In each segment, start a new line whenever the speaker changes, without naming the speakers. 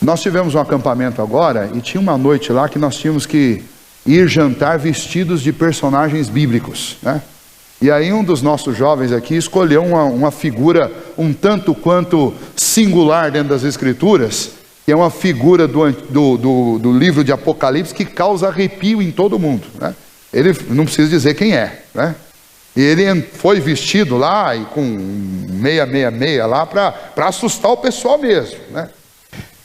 Nós tivemos um acampamento agora e tinha uma noite lá que nós tínhamos que ir jantar vestidos de personagens bíblicos, né? E aí um dos nossos jovens aqui escolheu uma figura um tanto quanto singular dentro das Escrituras, que é uma figura do livro de Apocalipse que causa arrepio em todo mundo, né? Ele não precisa dizer quem é, né? E ele foi vestido lá e com 666 lá para assustar o pessoal mesmo, né?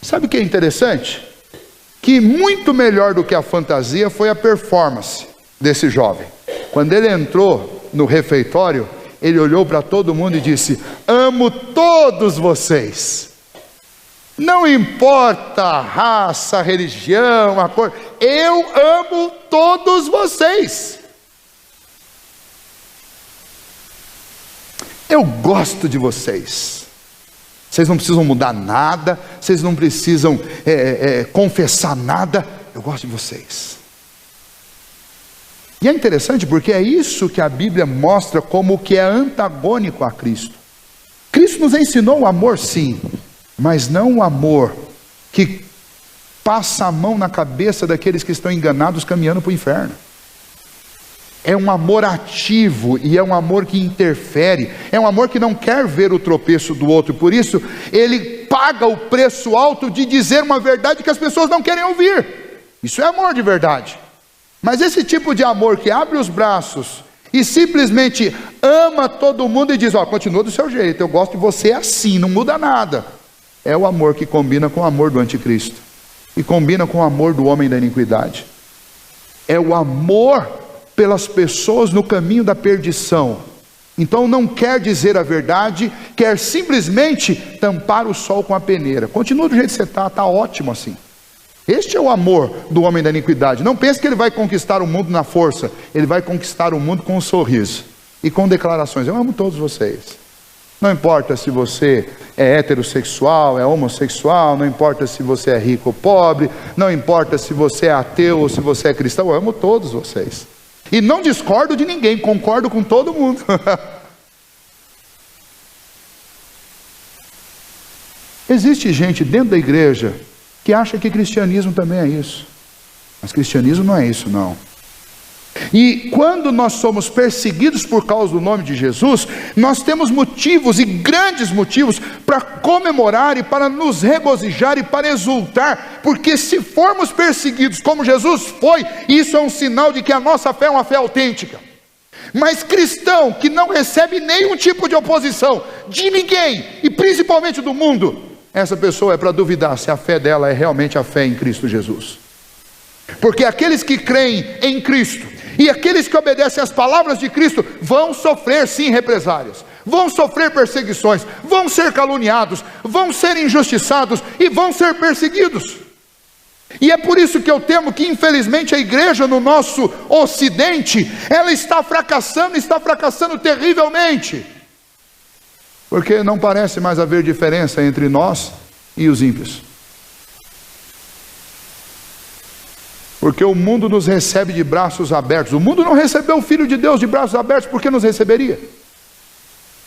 Sabe o que é interessante? Que muito melhor do que a fantasia foi a performance desse jovem. Quando ele entrou no refeitório, ele olhou para todo mundo e disse: amo todos vocês. Não importa a raça, a religião, a cor, eu amo todos vocês. Eu gosto de vocês. Vocês não precisam mudar nada, vocês não precisam confessar nada. Eu gosto de vocês. E é interessante porque é isso que a Bíblia mostra como que é antagônico a Cristo. Cristo nos ensinou o amor, sim, mas não o amor que passa a mão na cabeça daqueles que estão enganados caminhando para o inferno. É um amor ativo e é um amor que interfere, é um amor que não quer ver o tropeço do outro, por isso ele paga o preço alto de dizer uma verdade que as pessoas não querem ouvir. Isso é amor de verdade. Mas esse tipo de amor que abre os braços e simplesmente ama todo mundo e diz: ó, continua do seu jeito, eu gosto de você assim, não muda nada, é o amor que combina com o amor do anticristo e combina com o amor do homem da iniquidade. É o amor pelas pessoas no caminho da perdição. Então não quer dizer a verdade, quer simplesmente tampar o sol com a peneira. Continua do jeito que você está ótimo assim. Este é o amor do homem da iniquidade. Não pense que ele vai conquistar o mundo na força, ele vai conquistar o mundo com um sorriso e com declarações: eu amo todos vocês. Não importa se você é heterossexual, é homossexual, não importa se você é rico ou pobre, não importa se você é ateu ou se você é cristão, eu amo todos vocês. E não discordo de ninguém, concordo com todo mundo. Existe gente dentro da igreja que acha que cristianismo também é isso. Mas cristianismo não é isso, não. E quando nós somos perseguidos por causa do nome de Jesus, nós temos motivos e grandes motivos para comemorar e para nos regozijar e para exultar, porque se formos perseguidos como Jesus foi, isso é um sinal de que a nossa fé é uma fé autêntica. Mas cristão que não recebe nenhum tipo de oposição de ninguém, e principalmente do mundo, essa pessoa é para duvidar se a fé dela é realmente a fé em Cristo Jesus. Porque aqueles que creem em Cristo e aqueles que obedecem às palavras de Cristo vão sofrer sim represálias, vão sofrer perseguições, vão ser caluniados, vão ser injustiçados e vão ser perseguidos. E é por isso que eu temo que infelizmente a igreja no nosso ocidente, ela está fracassando terrivelmente, porque não parece mais haver diferença entre nós e os ímpios. Porque o mundo nos recebe de braços abertos. O mundo não recebeu o Filho de Deus de braços abertos, por que nos receberia?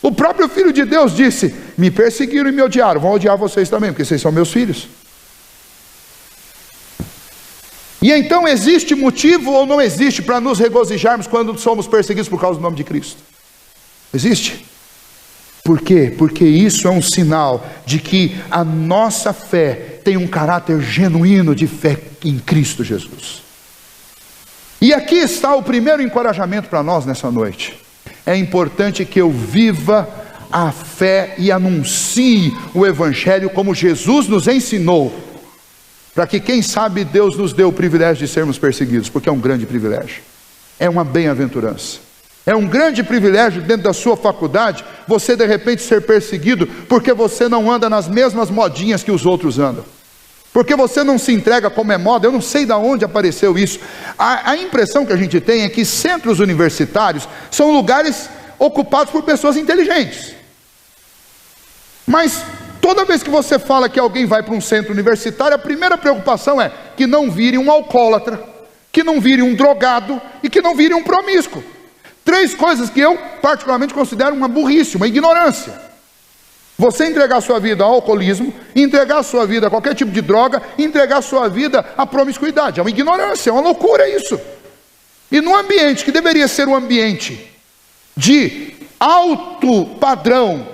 O próprio Filho de Deus disse: me perseguiram e me odiaram, vão odiar vocês também, porque vocês são meus filhos. E então existe motivo ou não existe para nos regozijarmos quando somos perseguidos por causa do nome de Cristo? Existe. Por quê? Porque isso é um sinal de que a nossa fé tem um caráter genuíno de fé em Cristo Jesus. E aqui está o primeiro encorajamento para nós nessa noite. É importante que eu viva a fé e anuncie o Evangelho como Jesus nos ensinou, para que quem sabe Deus nos dê o privilégio de sermos perseguidos, porque é um grande privilégio, é uma bem-aventurança. É um grande privilégio dentro da sua faculdade, você de repente ser perseguido, porque você não anda nas mesmas modinhas que os outros andam. Porque você não se entrega como é moda, eu não sei de onde apareceu isso. A impressão que a gente tem é que centros universitários são lugares ocupados por pessoas inteligentes. Mas toda vez que você fala que alguém vai para um centro universitário, a primeira preocupação é que não vire um alcoólatra, que não vire um drogado e que não vire um promíscuo. 3 coisas que eu particularmente considero uma burrice, uma ignorância. Você entregar sua vida ao alcoolismo, entregar sua vida a qualquer tipo de droga, entregar sua vida à promiscuidade. É uma ignorância, é uma loucura isso. E num ambiente que deveria ser um ambiente de alto padrão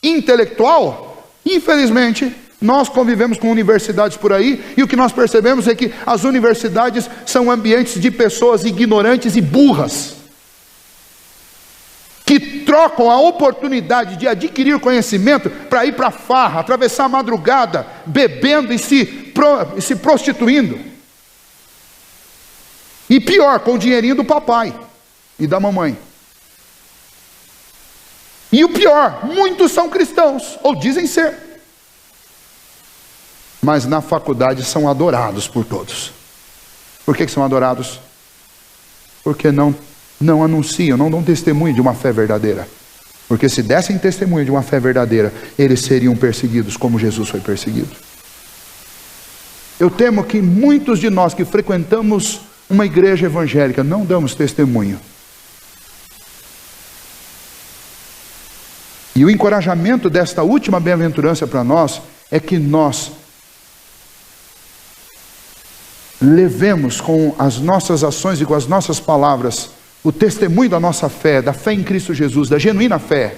intelectual, infelizmente, nós convivemos com universidades por aí, e o que nós percebemos é que as universidades são ambientes de pessoas ignorantes e burras, que trocam a oportunidade de adquirir conhecimento para ir para a farra, atravessar a madrugada, bebendo e se prostituindo. E pior, com o dinheirinho do papai e da mamãe. E o pior, muitos são cristãos, ou dizem ser, mas na faculdade são adorados por todos. Por que são adorados? Porque não anunciam, não dão testemunho de uma fé verdadeira. Porque se dessem testemunho de uma fé verdadeira, eles seriam perseguidos como Jesus foi perseguido. Eu temo que muitos de nós que frequentamos uma igreja evangélica não damos testemunho. E o encorajamento desta última bem-aventurança para nós é que nós levemos com as nossas ações e com as nossas palavras o testemunho da nossa fé, da fé em Cristo Jesus, da genuína fé.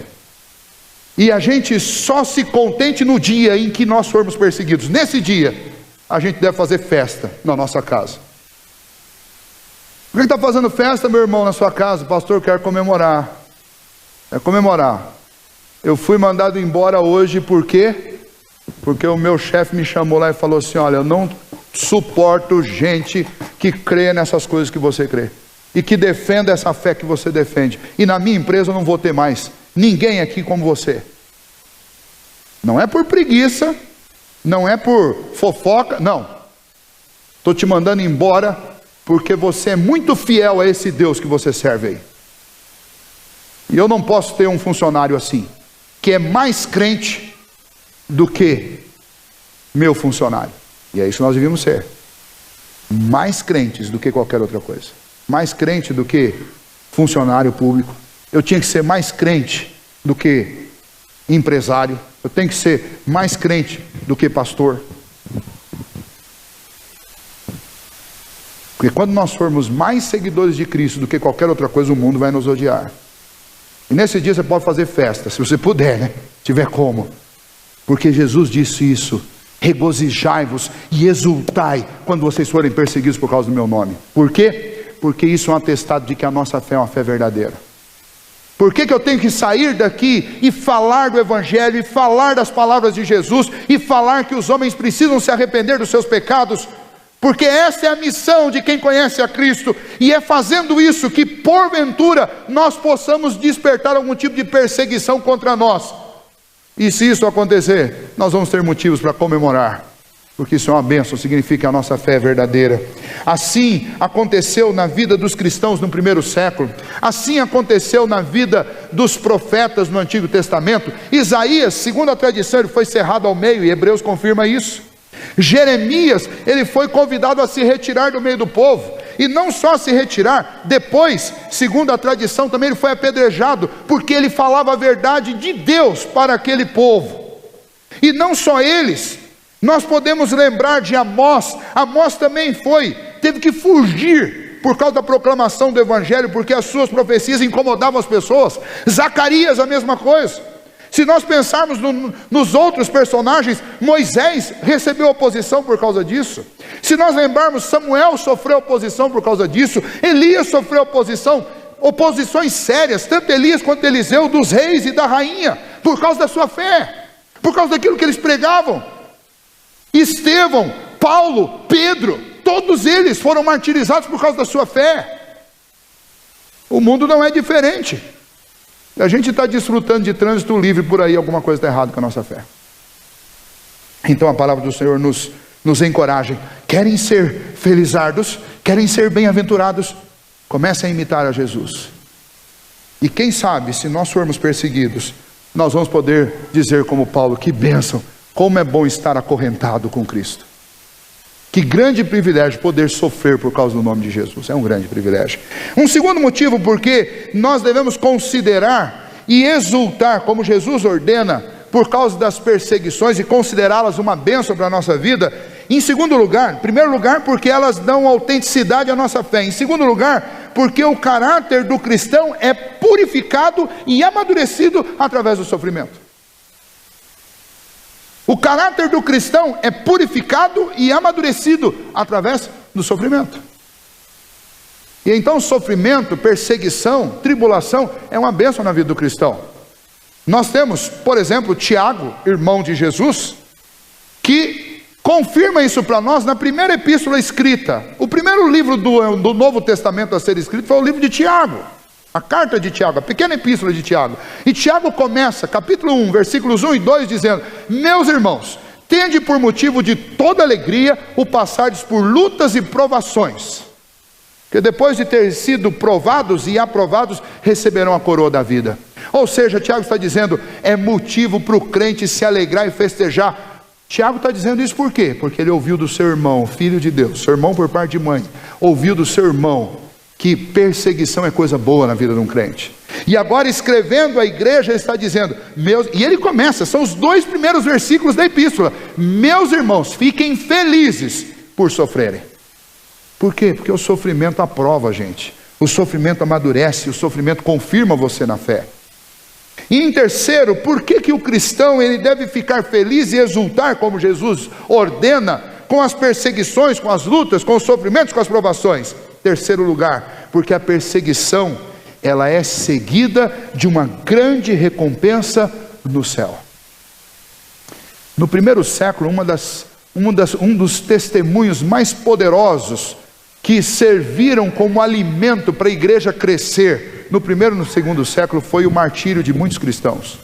E a gente só se contente no dia em que nós formos perseguidos. Nesse dia, a gente deve fazer festa na nossa casa. Por que está fazendo festa, meu irmão, na sua casa? Pastor, eu quero comemorar. É comemorar. Eu fui mandado embora hoje, por quê? Porque o meu chefe me chamou lá e falou assim: olha, eu não suporto gente que crê nessas coisas que você crê, e que defenda essa fé que você defende, e na minha empresa eu não vou ter mais ninguém aqui como você. Não é por preguiça, não é por fofoca, não. Estou te mandando embora porque você é muito fiel a esse Deus que você serve aí. E eu não posso ter um funcionário assim, que é mais crente do que meu funcionário. E é isso que nós devíamos ser. Mais crentes do que qualquer outra coisa. Mais crente do que funcionário público. Eu tinha que ser mais crente do que empresário. Eu tenho que ser mais crente do que pastor. Porque quando nós formos mais seguidores de Cristo do que qualquer outra coisa, o mundo vai nos odiar. E nesse dia você pode fazer festa, se você puder, né? Tiver como. Porque Jesus disse isso: regozijai-vos e exultai quando vocês forem perseguidos por causa do meu nome. Por quê? Porque isso é um atestado de que a nossa fé é uma fé verdadeira. Por que eu tenho que sair daqui e falar do Evangelho, e falar das palavras de Jesus, e falar que os homens precisam se arrepender dos seus pecados? Porque essa é a missão de quem conhece a Cristo, e é fazendo isso que porventura nós possamos despertar algum tipo de perseguição contra nós. E se isso acontecer, nós vamos ter motivos para comemorar, porque isso é uma bênção, significa que a nossa fé é verdadeira. Assim aconteceu na vida dos cristãos no primeiro século, assim aconteceu na vida dos profetas no Antigo Testamento. Isaías, segundo a tradição, ele foi cerrado ao meio, e Hebreus confirma isso. Jeremias, ele foi convidado a se retirar do meio do povo, e não só se retirar, depois, segundo a tradição, também ele foi apedrejado, porque ele falava a verdade de Deus para aquele povo. E não só eles, nós podemos lembrar de Amós. Amós também teve que fugir por causa da proclamação do Evangelho, porque as suas profecias incomodavam as pessoas. Zacarias, a mesma coisa. Se nós pensarmos nos outros personagens, Moisés recebeu oposição por causa disso. Se nós lembrarmos, Samuel sofreu oposição por causa disso. Elias sofreu oposições sérias, tanto Elias quanto Eliseu, dos reis e da rainha, por causa da sua fé, por causa daquilo que eles pregavam. Estevão, Paulo, Pedro, todos eles foram martirizados por causa da sua fé. O mundo não é diferente. A gente está desfrutando de trânsito livre por aí, alguma coisa está errada com a nossa fé. Então a palavra do Senhor nos encoraja. Querem ser felizardos? Querem ser bem-aventurados? Comecem a imitar a Jesus. E quem sabe, se nós formos perseguidos, nós vamos poder dizer como Paulo: que bênção, como é bom estar acorrentado com Cristo. Que grande privilégio poder sofrer por causa do nome de Jesus. É um grande privilégio. Um segundo motivo porque nós devemos considerar e exultar, como Jesus ordena, por causa das perseguições e considerá-las uma bênção para a nossa vida? Em segundo lugar, em primeiro lugar, porque elas dão autenticidade à nossa fé. Em segundo lugar, porque o caráter do cristão é purificado e amadurecido através do sofrimento. O caráter do cristão é purificado e amadurecido através do sofrimento. E então sofrimento, perseguição, tribulação é uma bênção na vida do cristão. Nós temos, por exemplo, Tiago, irmão de Jesus, que confirma isso para nós na primeira epístola escrita. O primeiro livro do Novo Testamento a ser escrito foi o livro de Tiago, a carta de Tiago, a pequena epístola de Tiago. E Tiago começa, capítulo 1, versículos 1 e 2, dizendo: meus irmãos, tende por motivo de toda alegria o passardes por lutas e provações, que depois de ter sido provados e aprovados, receberão a coroa da vida. Ou seja, Tiago está dizendo, é motivo para o crente se alegrar e festejar. Tiago está dizendo isso por quê? Porque ele ouviu do seu irmão, filho de Deus, seu irmão por parte de mãe, ouviu do seu irmão que perseguição é coisa boa na vida de um crente. E agora, escrevendo à igreja, ele está dizendo, e ele começa, são os 2 primeiros versículos da epístola: meus irmãos, fiquem felizes por sofrerem. Por quê? Porque o sofrimento aprova a gente, o sofrimento amadurece, o sofrimento confirma você na fé. E em terceiro, por que o cristão ele deve ficar feliz e exultar, como Jesus ordena, com as perseguições, com as lutas, com os sofrimentos, com as provações? Terceiro lugar, porque a perseguição ela é seguida de uma grande recompensa no céu. No primeiro século, um dos testemunhos mais poderosos que serviram como alimento para a igreja crescer no primeiro e no segundo século foi o martírio de muitos cristãos.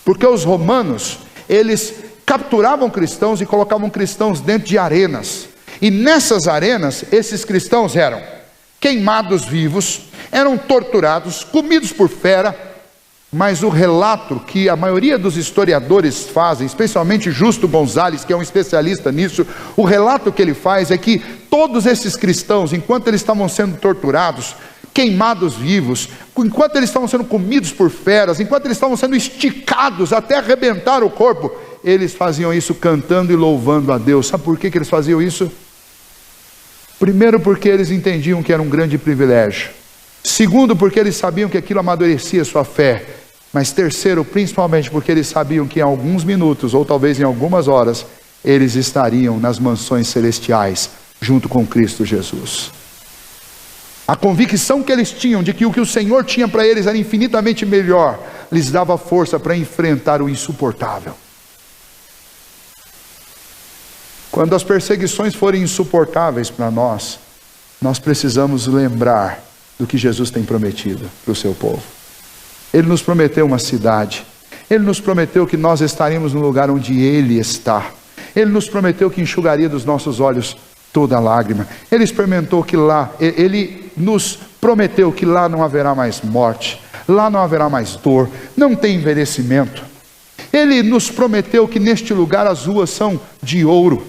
Porque os romanos, eles capturavam cristãos e colocavam cristãos dentro de arenas. E nessas arenas, esses cristãos eram queimados vivos, eram torturados, comidos por fera. Mas o relato que a maioria dos historiadores fazem, especialmente Justo Gonzalez, que é um especialista nisso, o relato que ele faz é que todos esses cristãos, enquanto eles estavam sendo torturados, queimados vivos, enquanto eles estavam sendo comidos por feras, enquanto eles estavam sendo esticados até arrebentar o corpo, eles faziam isso cantando e louvando a Deus. Sabe por que eles faziam isso? Primeiro, porque eles entendiam que era um grande privilégio. Segundo, porque eles sabiam que aquilo amadurecia sua fé. Mas terceiro, principalmente porque eles sabiam que em alguns minutos, ou talvez em algumas horas, eles estariam nas mansões celestiais, junto com Cristo Jesus. A convicção que eles tinham de que o Senhor tinha para eles era infinitamente melhor, lhes dava força para enfrentar o insuportável. Quando as perseguições forem insuportáveis para nós, nós precisamos lembrar do que Jesus tem prometido para o seu povo. Ele nos prometeu uma cidade, Ele nos prometeu que nós estaríamos no lugar onde Ele está, Ele nos prometeu que enxugaria dos nossos olhos toda lágrima, Ele nos prometeu que lá não haverá mais morte, lá não haverá mais dor, não tem envelhecimento. Ele nos prometeu que neste lugar as ruas são de ouro,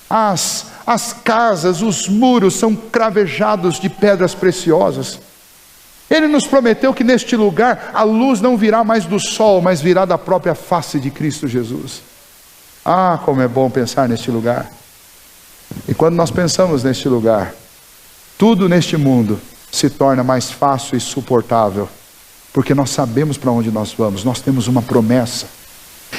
as casas, os muros são cravejados de pedras preciosas. Ele nos prometeu que neste lugar a luz não virá mais do sol, mas virá da própria face de Cristo Jesus. Ah, como é bom pensar neste lugar. E quando nós pensamos neste lugar, tudo neste mundo se torna mais fácil e suportável, porque nós sabemos para onde nós vamos, nós temos uma promessa.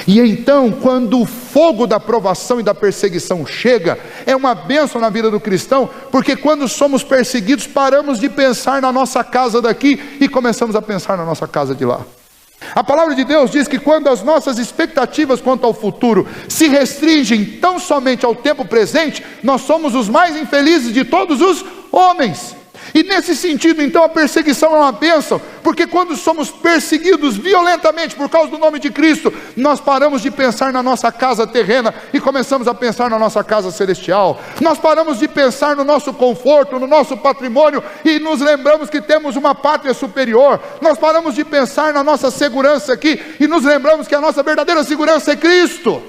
E então, quando o fogo da provação e da perseguição chega, é uma bênção na vida do cristão, porque quando somos perseguidos, paramos de pensar na nossa casa daqui e começamos a pensar na nossa casa de lá. A palavra de Deus diz que quando as nossas expectativas quanto ao futuro se restringem tão somente ao tempo presente, nós somos os mais infelizes de todos os homens. E nesse sentido, então, a perseguição é uma bênção, porque quando somos perseguidos violentamente por causa do nome de Cristo, nós paramos de pensar na nossa casa terrena e começamos a pensar na nossa casa celestial. Nós paramos de pensar no nosso conforto, no nosso patrimônio e nos lembramos que temos uma pátria superior. Nós paramos de pensar na nossa segurança aqui e nos lembramos que a nossa verdadeira segurança é Cristo.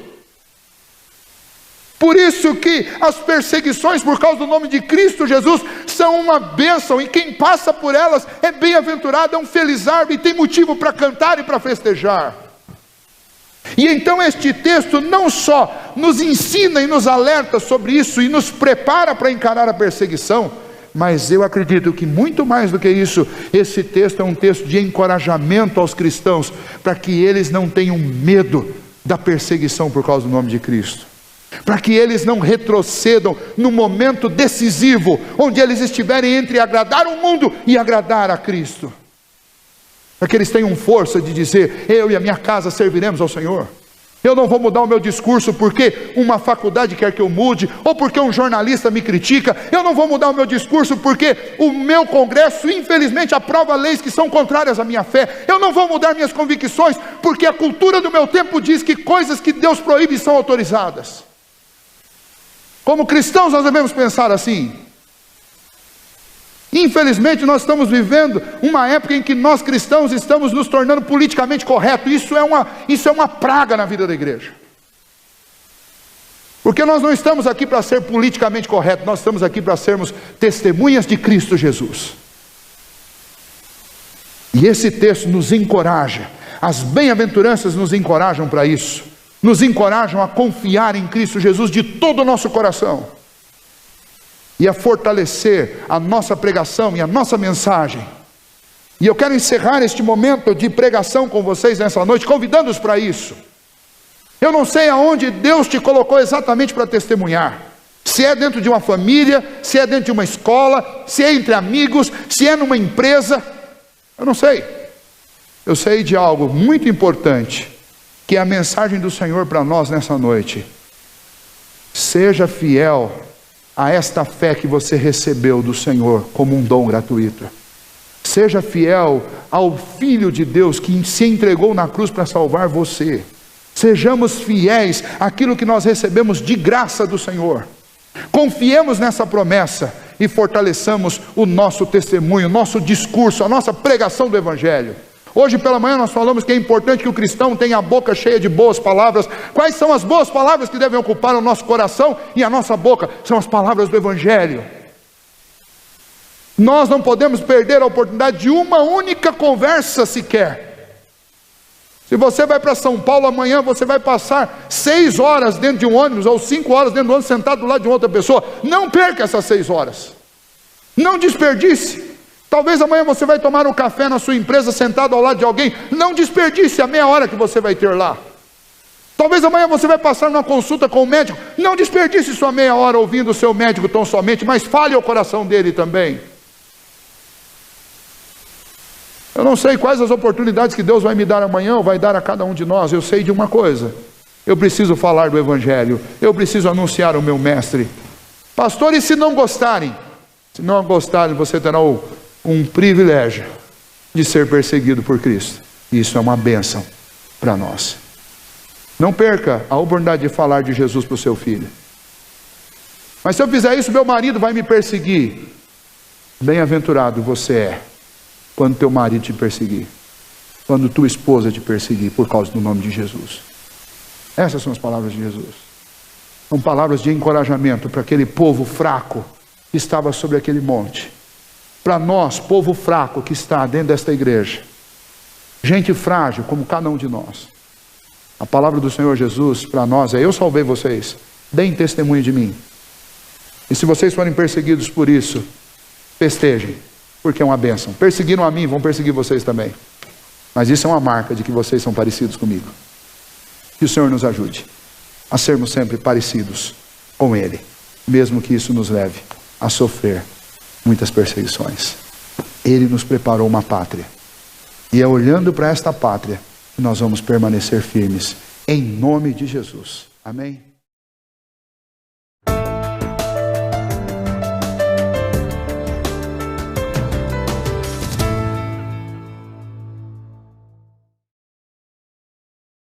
Por isso que as perseguições por causa do nome de Cristo Jesus são uma bênção, e quem passa por elas é bem-aventurado, é um felizardo e tem motivo para cantar e para festejar. E então este texto não só nos ensina e nos alerta sobre isso e nos prepara para encarar a perseguição, mas eu acredito que muito mais do que isso, esse texto é um texto de encorajamento aos cristãos, para que eles não tenham medo da perseguição por causa do nome de Cristo, para que eles não retrocedam no momento decisivo, onde eles estiverem entre agradar o mundo e agradar a Cristo, para que eles tenham força de dizer: eu e a minha casa serviremos ao Senhor. Eu não vou mudar o meu discurso porque uma faculdade quer que eu mude, ou porque um jornalista me critica. Eu não vou mudar o meu discurso porque o meu congresso infelizmente aprova leis que são contrárias à minha fé. Eu não vou mudar minhas convicções porque a cultura do meu tempo diz que coisas que Deus proíbe são autorizadas. Como cristãos nós devemos pensar assim. Infelizmente nós estamos vivendo uma época em que nós cristãos estamos nos tornando politicamente corretos. Isso é uma praga na vida da igreja. Porque nós não estamos aqui para ser politicamente corretos, nós estamos aqui para sermos testemunhas de Cristo Jesus. E esse texto nos encoraja, as bem-aventuranças nos encorajam para isso, nos encorajam a confiar em Cristo Jesus de todo o nosso coração, e a fortalecer a nossa pregação e a nossa mensagem. E eu quero encerrar este momento de pregação com vocês nessa noite, convidando-os para isso. Eu não sei aonde Deus te colocou exatamente para testemunhar, se é dentro de uma família, se é dentro de uma escola, se é entre amigos, se é numa empresa, eu não sei. Eu sei de algo muito importante, que é a mensagem do Senhor para nós nessa noite. Seja fiel a esta fé que você recebeu do Senhor como um dom gratuito. Seja fiel ao Filho de Deus que se entregou na cruz para salvar você. Sejamos fiéis àquilo que nós recebemos de graça do Senhor. Confiemos nessa promessa e fortaleçamos o nosso testemunho, o nosso discurso, a nossa pregação do Evangelho. Hoje pela manhã nós falamos que é importante que o cristão tenha a boca cheia de boas palavras. Quais são as boas palavras que devem ocupar o nosso coração e a nossa boca? São as palavras do Evangelho. Nós não podemos perder a oportunidade de uma única conversa sequer. Se você vai para São Paulo amanhã, você vai passar 6 horas dentro de um ônibus, ou 5 horas dentro do ônibus, sentado do lado de outra pessoa. Não perca essas 6 horas. Não desperdice. Talvez amanhã você vai tomar um café na sua empresa, sentado ao lado de alguém. Não desperdice a meia hora que você vai ter lá. Talvez amanhã você vai passar numa consulta com o médico. Não desperdice sua meia hora ouvindo o seu médico tão somente, mas fale ao coração dele também. Eu não sei quais as oportunidades que Deus vai me dar amanhã, ou vai dar a cada um de nós. Eu sei de uma coisa: eu preciso falar do Evangelho, eu preciso anunciar o meu mestre. Pastor, e se não gostarem? Se não gostarem, você terá um privilégio de ser perseguido por Cristo. Isso é uma bênção para nós. Não perca a oportunidade de falar de Jesus para o seu filho. Mas se eu fizer isso, meu marido vai me perseguir. Bem-aventurado você é quando teu marido te perseguir, quando tua esposa te perseguir por causa do nome de Jesus. Essas são as palavras de Jesus. São palavras de encorajamento para aquele povo fraco que estava sobre aquele monte. Para nós, povo fraco que está dentro desta igreja, gente frágil como cada um de nós, a palavra do Senhor Jesus para nós é: eu salvei vocês, deem testemunho de mim. E se vocês forem perseguidos por isso, festejem, porque é uma bênção. Perseguiram a mim, vão perseguir vocês também. Mas isso é uma marca de que vocês são parecidos comigo. Que o Senhor nos ajude a sermos sempre parecidos com Ele, mesmo que isso nos leve a sofrer muitas perseguições. Ele nos preparou uma pátria, e é olhando para esta pátria que nós vamos permanecer firmes, em nome de Jesus. Amém?